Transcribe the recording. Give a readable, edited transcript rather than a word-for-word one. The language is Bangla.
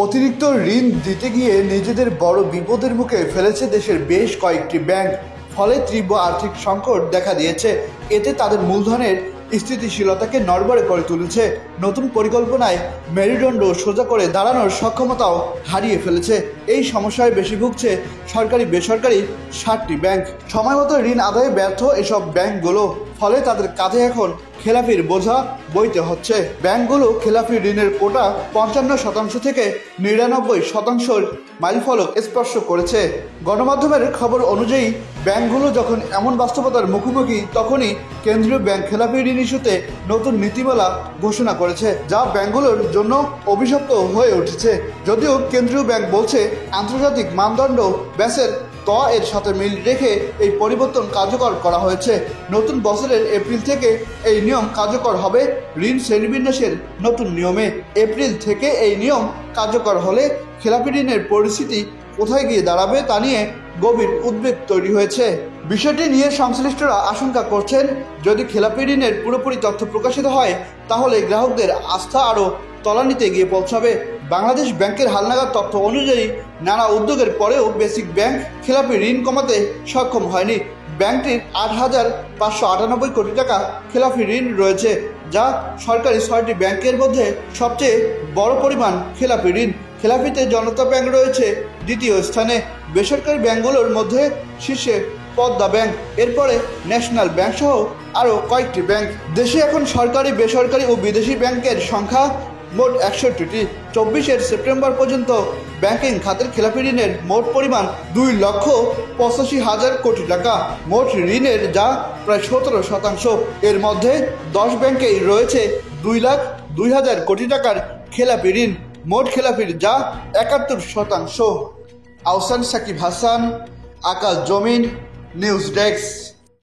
অতিরিক্ত ঋণ দিতে গিয়ে নিজেদের বড় বিপদের মুখে ফেলেছে দেশের বেশ কয়েকটি ব্যাংক। ফলে তীব্র আর্থিক সংকট দেখা দিয়েছে। এতে তাদের মূলধনের স্থিতিশীলতাকে নড়বড়ে করে তুলেছে। নতুন পরিকল্পনায় মেরুদণ্ড সোজা করে দাঁড়ানোর সক্ষমতাও হারিয়ে ফেলেছে। এই সমস্যায় বেশি ভুগছে সরকারি বেসরকারি 60টি ব্যাংক। সময়মতো ঋণ আদায়ে ব্যর্থ এসব ব্যাংকগুলো, ফলে তাদের কাঁধে এখন খেলাপির বোঝা বইতে হচ্ছে। ব্যাংকগুলো খেলাপি ঋণের কোটা 55% থেকে 99% মাইলফলক স্পর্শ করেছে। গণমাধ্যমের খবর অনুযায়ী ব্যাংকগুলো যখন এমন বাস্তবতার মুখোমুখি, তখনই কেন্দ্রীয় ব্যাংক খেলাপি ঋণ ইস্যুতে নতুন নীতিমালা ঘোষণা করেছে, যা ব্যাংকগুলোর জন্য অভিশপ্ত হয়ে উঠেছে। যদিও কেন্দ্রীয় ব্যাংক বলছে আন্তর্জাতিক মানদণ্ড ব্যাসেল এর সাথে মিল রেখে এই পরিবর্তন কার্যকর করা হয়েছে। নতুন বছরের এপ্রিল থেকে এই নিয়ম কার্যকর হবে। ঋণ শ্রেণীবিন্যাসের নতুন নিয়মে এপ্রিল থেকে এই নিয়ম কার্যকর হলে খেলাপি ঋণের পরিস্থিতি কোথায় গিয়ে দাঁড়াবে তা নিয়ে গভীর উদ্বেগ তৈরি হয়েছে। বিষয়টি নিয়ে সংশ্লিষ্টরা আশঙ্কা করছেন, যদি খেলাপি ঋণের পুরোপুরি তথ্য প্রকাশিত হয়, তাহলে গ্রাহকদের আস্থা আরও তলানিতে গিয়ে পৌঁছাবে। বাংলাদেশ ব্যাংকের হালনাগাদ তথ্য অনুযায়ী নানা উদ্যোগের পরেও বেসিক ব্যাংক খেলাপি ঋণ কমাতে সক্ষম হয়নি। ব্যাংকটির 8,598 কোটি টাকা খেলাপি ঋণ রয়েছে, যা সরকারি 6টি ব্যাংকের মধ্যে সবচেয়ে বড় পরিমাণ খেলাপি ঋণ। খেলাপিতে জনতা ব্যাংক রয়েছে দ্বিতীয় স্থানে। বেসরকারি ব্যাংকগুলোর মধ্যে শীর্ষে পদ্মা ব্যাংক, এরপরে ন্যাশনাল ব্যাংক সহ আরও কয়েকটি ব্যাংক। দেশে এখন সরকারি, বেসরকারি ও বিদেশি ব্যাংকের সংখ্যা মোট 61টি। 24 সেপ্টেম্বর পর্যন্ত ব্যাংকিং খাতের খেলাপি ঋণের মোট পরিমাণ 2,85,000 কোটি টাকা। মোট ঋণের যা প্রায় 17%। এর মধ্যে 10 ব্যাংকেই রয়েছে 2,02,000 কোটি টাকার খেলাপি ঋণ। মোট খেলাপির যা 71%। আহসান সাকিব হাসান, আকাশ জমিন, নিউজ ডেস্ক।